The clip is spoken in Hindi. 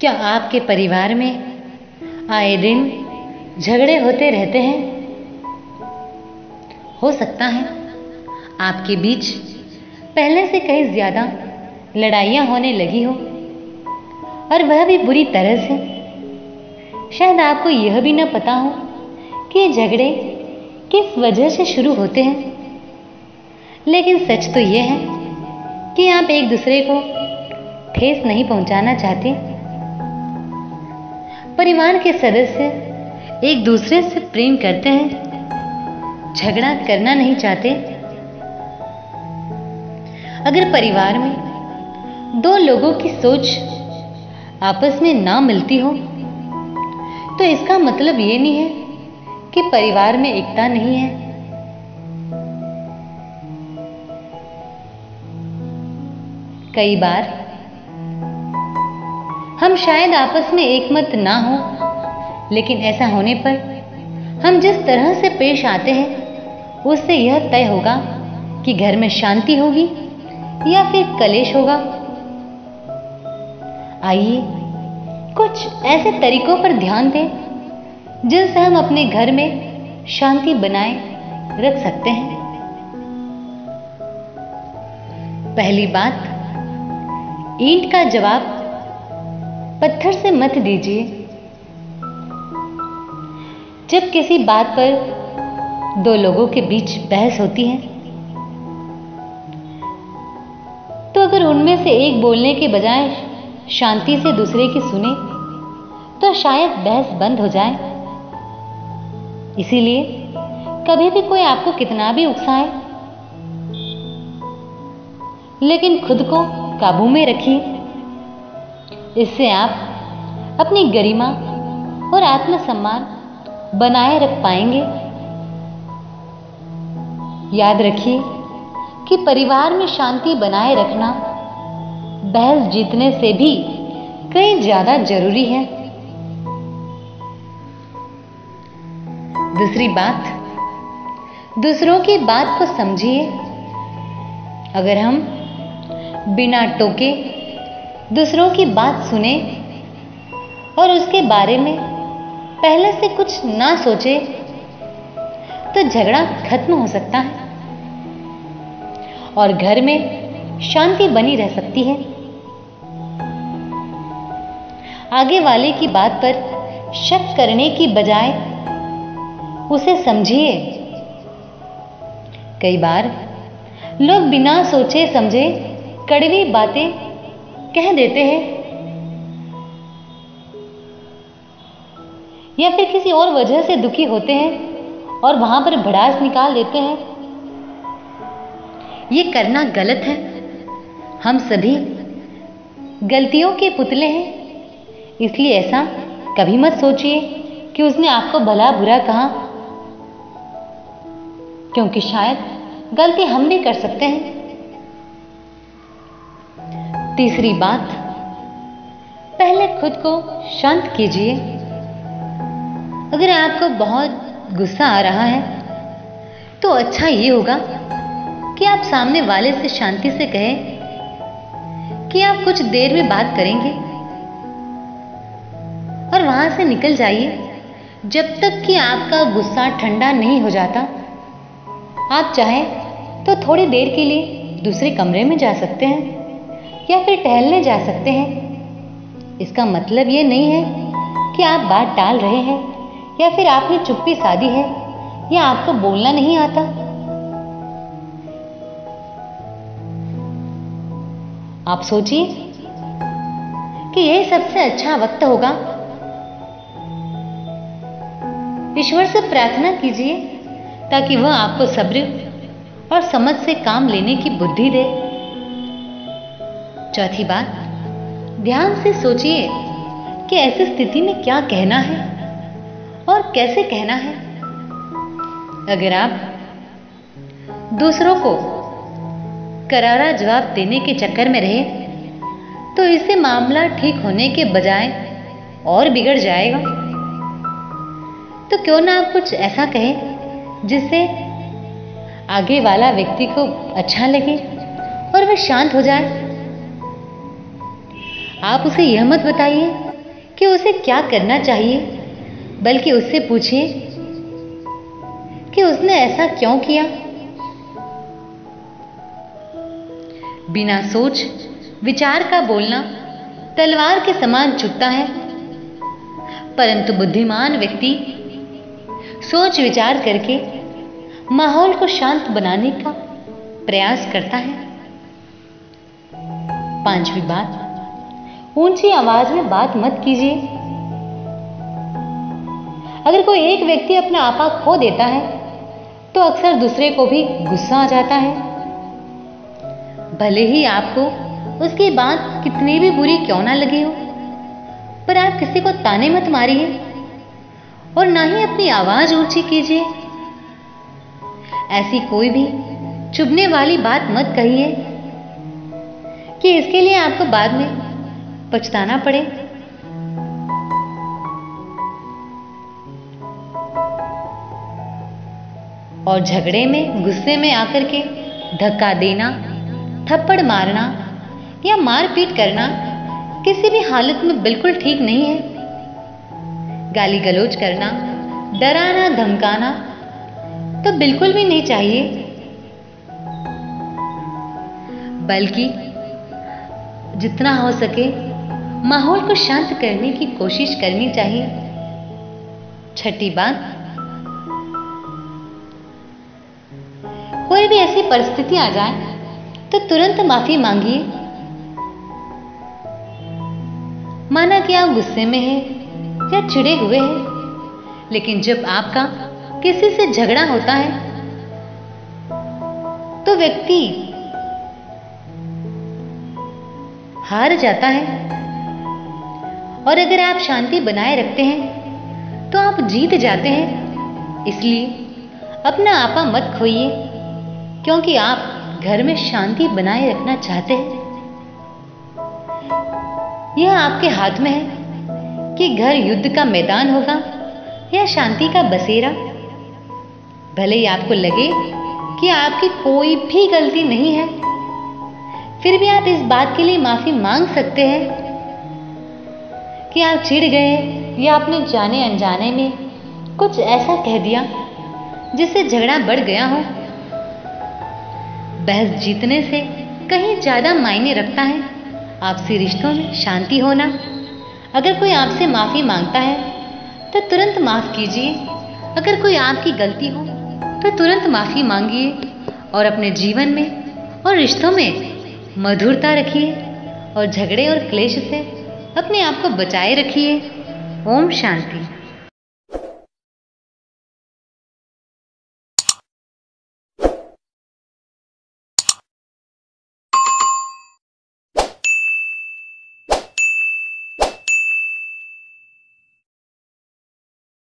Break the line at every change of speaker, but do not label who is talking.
क्या आपके परिवार में आए दिन झगड़े होते रहते हैं? हो सकता है आपके बीच पहले से कहीं ज़्यादा लड़ाइयाँ होने लगी हो, और वह भी बुरी तरह से। शायद आपको यह भी न पता हो कि ये झगड़े किस वजह से शुरू होते हैं, लेकिन सच तो यह है कि आप एक दूसरे को ठेस नहीं पहुंचाना चाहते। परिवार के सदस्य एक दूसरे से प्रेम करते हैं, झगड़ा करना नहीं चाहते। अगर परिवार में दो लोगों की सोच आपस में ना मिलती हो, तो इसका मतलब ये नहीं है कि परिवार में एकता नहीं है। कई बार हम शायद आपस में एकमत ना हो, लेकिन ऐसा होने पर हम जिस तरह से पेश आते हैं उससे यह तय होगा कि घर में शांति होगी या फिर कलेश होगा। आइए कुछ ऐसे तरीकों पर ध्यान दें जिनसे हम अपने घर में शांति बनाए रख सकते हैं। पहली बात, ईंट का जवाब पत्थर से मत दीजिए। जब किसी बात पर दो लोगों के बीच बहस होती है, तो अगर उनमें से एक बोलने के बजाय शांति से दूसरे की सुने, तो शायद बहस बंद हो जाए। इसीलिए कभी भी कोई आपको कितना भी उकसाए, लेकिन खुद को काबू में रखिए। इससे आप अपनी गरिमा और आत्मसम्मान बनाए रख पाएंगे। याद रखिए कि परिवार में शांति बनाए रखना बहस जीतने से भी कहीं ज्यादा जरूरी है। दूसरी बात, दूसरों की बात को समझिए। अगर हम बिना टोके दूसरों की बात सुने और उसके बारे में पहले से कुछ ना सोचे, तो झगड़ा खत्म हो सकता है और घर में शांति बनी रह सकती है। आगे वाले की बात पर शक करने की बजाय उसे समझिए। कई बार लोग बिना सोचे समझे कड़वी बातें कह देते हैं, या फिर किसी और वजह से दुखी होते हैं और वहां पर भड़ास निकाल देते हैं। ये करना गलत है। हम सभी गलतियों के पुतले हैं, इसलिए ऐसा कभी मत सोचिए कि उसने आपको भला बुरा कहा, क्योंकि शायद गलती हम भी कर सकते हैं। तीसरी बात, पहले खुद को शांत कीजिए। अगर आपको बहुत गुस्सा आ रहा है, तो अच्छा ये होगा कि आप सामने वाले से शांति से कहें कि आप कुछ देर में बात करेंगे और वहां से निकल जाइए जब तक कि आपका गुस्सा ठंडा नहीं हो जाता। आप चाहें तो थोड़ी देर के लिए दूसरे कमरे में जा सकते हैं या फिर टहलने जा सकते हैं। इसका मतलब ये नहीं है कि आप बात टाल रहे हैं या फिर आपने चुप्पी साधी है या आपको बोलना नहीं आता। आप सोचिए कि यही सबसे अच्छा वक्त होगा। ईश्वर से प्रार्थना कीजिए ताकि वह आपको सब्र और समझ से काम लेने की बुद्धि दे। चौथी बात, ध्यान से सोचिए कि ऐसी स्थिति में क्या कहना है और कैसे कहना है। अगर आप दूसरों को करारा जवाब देने के चक्कर में रहे, तो इससे मामला ठीक होने के बजाय और बिगड़ जाएगा। तो क्यों ना आप कुछ ऐसा कहें जिससे आगे वाला व्यक्ति को अच्छा लगे और वह शांत हो जाए। आप उसे यह मत बताइए कि उसे क्या करना चाहिए, बल्कि उससे पूछिए कि उसने ऐसा क्यों किया। बिना सोच विचार का बोलना तलवार के समान चुभता है, परंतु बुद्धिमान व्यक्ति सोच विचार करके माहौल को शांत बनाने का प्रयास करता है। 5वीं बात, ऊंची आवाज में बात मत कीजिए। अगर कोई एक व्यक्ति अपना आपा खो देता है तो अक्सर दूसरे को भी गुस्सा आ जाता है। भले ही आपको उसकी बात कितनी भी बुरी क्यों ना लगी हो, पर आप किसी को ताने मत मारिए और ना ही अपनी आवाज ऊंची कीजिए। ऐसी कोई भी चुभने वाली बात मत कहिए कि इसके लिए आपको बाद में पछताना पड़े। और झगड़े में गुस्से में आकर के धक्का देना, थप्पड़ मारना या मारपीट करना किसी भी हालत में बिल्कुल ठीक नहीं है। गाली गलौज करना, डराना धमकाना तो बिल्कुल भी नहीं चाहिए, बल्कि जितना हो सके माहौल को शांत करने की कोशिश करनी चाहिए। 6ठी बात, कोई भी ऐसी परिस्थिति आ जाए तो तुरंत माफी मांगिए। माना कि आप गुस्से में हैं या चिढ़े हुए हैं, लेकिन जब आपका किसी से झगड़ा होता है तो व्यक्ति हार जाता है, और अगर आप शांति बनाए रखते हैं तो आप जीत जाते हैं। इसलिए अपना आपा मत खोइए, क्योंकि आप घर में शांति बनाए रखना चाहते हैं। यह आपके हाथ में है कि घर युद्ध का मैदान होगा या शांति का बसेरा। भले ही आपको लगे कि आपकी कोई भी गलती नहीं है, फिर भी आप इस बात के लिए माफी मांग सकते हैं कि आप चिढ़ गए या आपने जाने अनजाने में कुछ ऐसा कह दिया जिससे झगड़ा बढ़ गया हो। बहस जीतने से कहीं ज्यादा मायने रखता है आपसी रिश्तों में शांति होना। अगर कोई आपसे माफी मांगता है तो तुरंत माफ कीजिए। अगर कोई आपकी गलती हो तो तुरंत माफी मांगिए और अपने जीवन में और रिश्तों में मधुरता रखिए और झगड़े और क्लेश से अपने आप को बचाए रखिए। ओम शांति।